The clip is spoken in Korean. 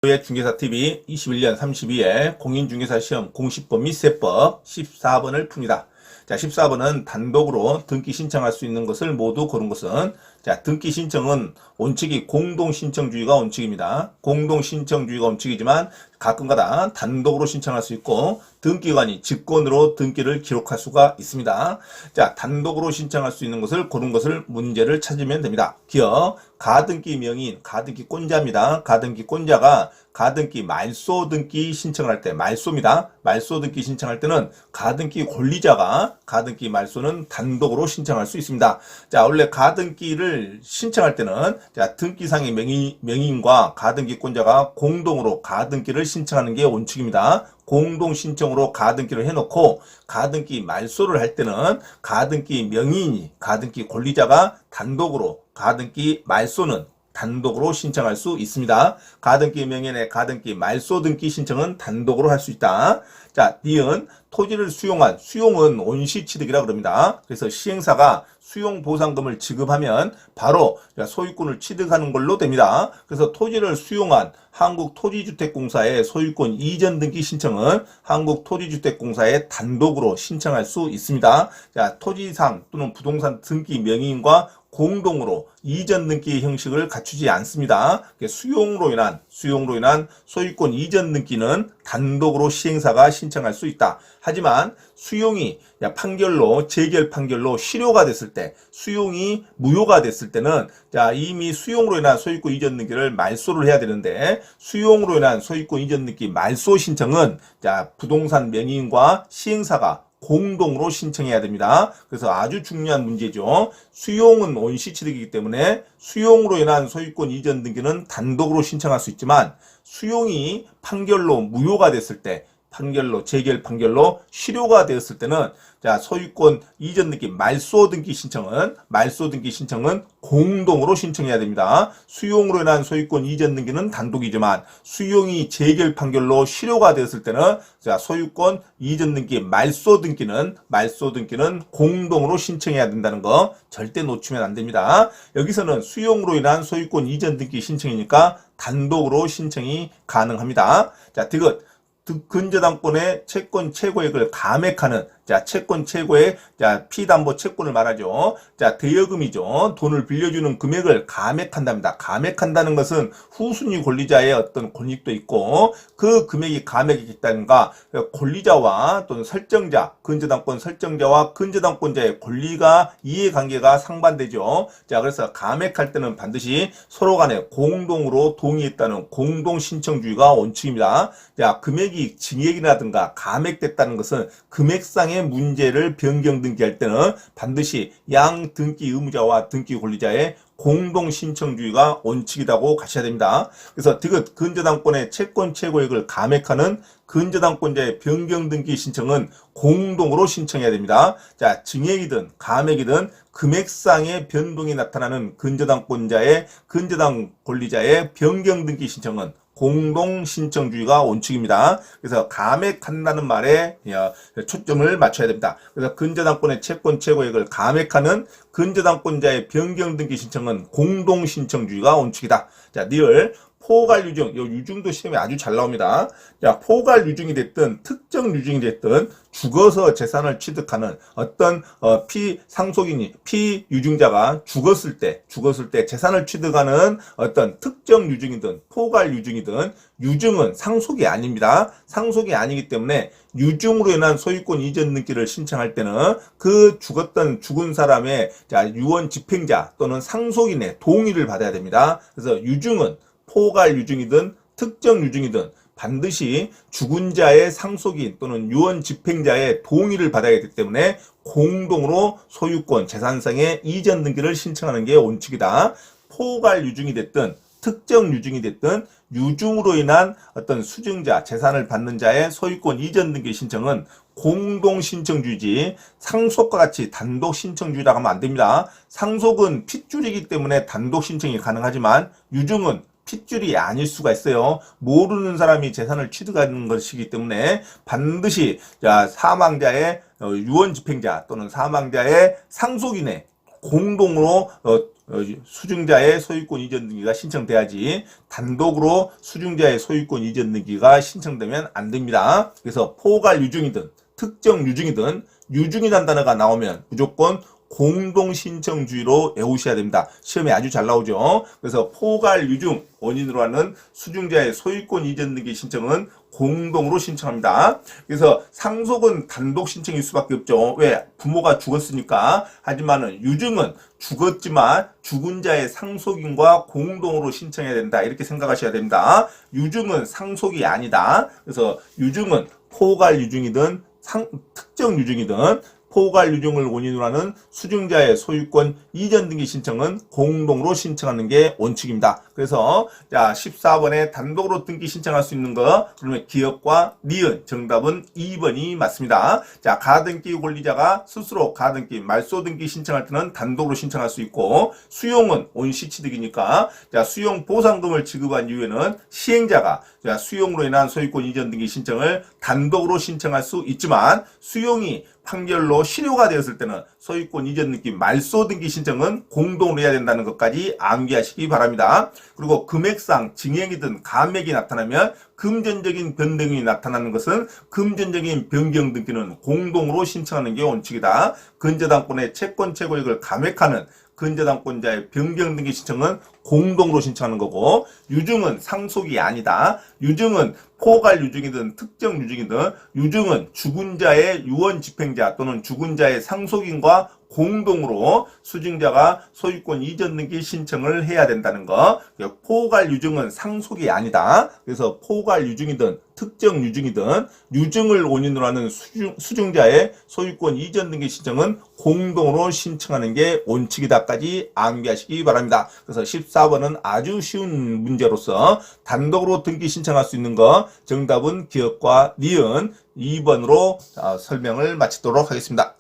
중개사TV 21년 32회 공인중개사 시험 공시법 및 세법 14번을 풉니다. 자, 14번은 단독으로 등기 신청할 수 있는 것을 모두 고른 것은, 자, 등기 신청은 원칙이 공동신청주의가 원칙입니다. 공동신청주의가 원칙이지만 가끔가다 단독으로 신청할 수 있고 등기관이 직권으로 등기를 기록할 수가 있습니다. 자, 단독으로 신청할 수 있는 것을 고른 것을 문제를 찾으면 됩니다. 기억 가등기 명의인, 가등기권자입니다. 가등기권자가 가등기 말소 등기 신청을 할 때, 말소입니다. 말소 등기 신청할 때는 가등기 권리자가 가등기 말소는 단독으로 신청할 수 있습니다. 자, 원래 가등기를 신청할 때는, 자, 등기상의 명의인과 가등기권자가 공동으로 가등기를 신청하는 게 원칙입니다. 공동 신청으로 가등기를 해놓고 가등기 말소를 할 때는 가등기 명의인이, 가등기 권리자가 단독으로, 가등기 말소는 단독으로 신청할 수 있습니다. 가등기 명의인의 가등기 말소 등기 신청은 단독으로 할 수 있다. 자, 니은 토지를 수용한, 수용은 원시취득이라 그럽니다. 그래서 시행사가 수용보상금을 지급하면 바로 소유권을 취득하는 걸로 됩니다. 그래서 토지를 수용한 한국토지주택공사의 소유권 이전 등기 신청은 한국토지주택공사에 단독으로 신청할 수 있습니다. 자, 토지상 또는 부동산 등기 명의인과 공동으로 이전 등기 형식을 갖추지 않습니다. 수용으로 인한 소유권 이전 등기는 단독으로 시행사가 신청할 수 있다. 하지만 수용이 판결로, 재결 판결로 실효가 됐을 때, 수용이 무효가 됐을 때는, 자, 이미 수용으로 인한 소유권 이전 등기를 말소를 해야 되는데, 수용으로 인한 소유권 이전 등기 말소 신청은, 자, 부동산 명의인과 시행사가 공동으로 신청해야 됩니다. 그래서 아주 중요한 문제죠. 수용은 원시취득이기 때문에 수용으로 인한 소유권 이전 등기는 단독으로 신청할 수 있지만, 수용이 판결로 무효가 됐을 때, 판결로, 재결 판결로 실효가 되었을 때는, 자, 소유권 이전 등기 말소 등기 신청은 공동으로 신청해야 됩니다. 수용으로 인한 소유권 이전 등기는 단독이지만 수용이 재결 판결로 실효가 되었을 때는, 자, 소유권 이전 등기 말소 등기는 공동으로 신청해야 된다는 거 절대 놓치면 안 됩니다. 여기서는 수용으로 인한 소유권 이전 등기 신청이니까 단독으로 신청이 가능합니다. 자, 디귿 근저당권의 채권 최고액을 감액하는, 자, 채권 최고액, 자, 피담보 채권을 말하죠. 자, 대여금이죠. 돈을 빌려주는 금액을 감액한답니다. 감액한다는 것은 후순위 권리자의 어떤 권익도 있고, 그 금액이 감액이 있다는가, 권리자와 또는 설정자, 근저당권 설정자와 근저당권자의 권리가, 이해관계가 상반되죠. 자, 그래서 감액할 때는 반드시 서로 간에 공동으로 동의했다는 공동신청주의가 원칙입니다. 자, 금액이 증액이라든가 감액됐다는 것은 금액상의 문제를 변경 등기할 때는 반드시 양 등기 의무자와 등기 권리자의 공동신청주의가 원칙이라고 가셔야 됩니다. 그래서 디귿 근저당권의 채권 최고액을 감액하는 근저당권자의 변경 등기 신청은 공동으로 신청해야 됩니다. 자, 증액이든 감액이든 금액상의 변동이 나타나는 근저당권자의, 근저당 권리자의 변경 등기 신청은 공동신청주의가 원칙입니다. 그래서 감액한다는 말에 초점을 맞춰야 됩니다. 그래서 근저당권의 채권 최고액을 감액하는 근저당권자의 변경 등기 신청은 공동신청주의가 원칙이다. 자, 리을 포괄유증, 이 유증도 시험에 아주 잘 나옵니다. 자, 포괄유증이 됐든 특정 유증이 됐든 죽어서 재산을 취득하는 어떤 피상속인이, 피유증자가 죽었을 때 재산을 취득하는 어떤 특정 유증이든 포괄유증이든, 유증은 상속이 아닙니다. 상속이 아니기 때문에 유증으로 인한 소유권 이전 등기를 신청할 때는 그 죽은 사람의, 자, 유언 집행자 또는 상속인의 동의를 받아야 됩니다. 그래서 유증은 포괄 유증이든 특정 유증이든 반드시 죽은 자의 상속인 또는 유언 집행자의 동의를 받아야 되기 때문에 공동으로 소유권 재산상의 이전 등기를 신청하는 게 원칙이다. 포괄 유증이 됐든 특정 유증이 됐든 유증으로 인한 어떤 수증자, 재산을 받는 자의 소유권 이전 등기 신청은 공동신청주의지, 상속과 같이 단독 신청주의라고 하면 안 됩니다. 상속은 핏줄이기 때문에 단독 신청이 가능하지만 유증은 핏줄이 아닐 수가 있어요. 모르는 사람이 재산을 취득하는 것이기 때문에 반드시, 자, 사망자의 유언 집행자 또는 사망자의 상속인의 공동으로 수증자의 소유권 이전 등기가 신청돼야지 단독으로 수증자의 소유권 이전 등기가 신청되면 안 됩니다. 그래서 포괄 유증이든 특정 유증이든 유증이란 단어가 나오면 무조건 공동신청주의로 외우셔야 됩니다. 시험에 아주 잘 나오죠. 그래서 포괄 유증 원인으로 하는 수증자의 소유권 이전 등기 신청은 공동으로 신청합니다. 그래서 상속은 단독 신청일 수밖에 없죠. 왜? 부모가 죽었으니까. 하지만은 유증은 죽었지만 죽은 자의 상속인과 공동으로 신청해야 된다. 이렇게 생각하셔야 됩니다. 유증은 상속이 아니다. 그래서 유증은 포괄 유증이든 특정 유증이든 포괄 유증을 원인으로 하는 수증자의 소유권 이전 등기 신청은 공동으로 신청하는 게 원칙입니다. 그래서 자 14번에 단독으로 등기 신청할 수 있는 거 그러면 기업과 니은 정답은 2번이 맞습니다. 자 가등기 권리자가 스스로 가등기 말소 등기 신청할 때는 단독으로 신청할 수 있고 수용은 온시취득이니까 자 수용 보상금을 지급한 이후에는 시행자가 자 수용으로 인한 소유권 이전 등기 신청을 단독으로 신청할 수 있지만 수용이 판결로 실효가 되었을 때는 소유권 이전 등기 말소 등기 신청은 공동으로 해야 된다는 것까지 암기하시기 바랍니다. 그리고 금액상 증액이든 감액이 나타나면 금전적인 변동이 나타나는 것은 금전적인 변경 등기는 공동으로 신청하는 게 원칙이다. 근저당권의 채권 최고액을 감액하는 근저당권자의 변경 등기 신청은 공동으로 신청하는 거고 유증은 상속이 아니다. 유증은 포괄 유증이든 특정 유증이든 유증은 죽은 자의 유언 집행자 또는 죽은 자의 상속인과 공동으로 수증자가 소유권 이전 등기 신청을 해야 된다는 거. 포괄 유증은 상속이 아니다. 그래서 포괄 유증이든 특정 유증이든 유증을 원인으로 하는 수증자의 소유권 이전 등기 신청은 공동으로 신청하는 게 원칙이다까지 암기하시기 바랍니다. 그래서 14번은 아주 쉬운 문제로서 단독으로 등기 신청할 수 있는 거 정답은 기업과 니은 2번으로 설명을 마치도록 하겠습니다.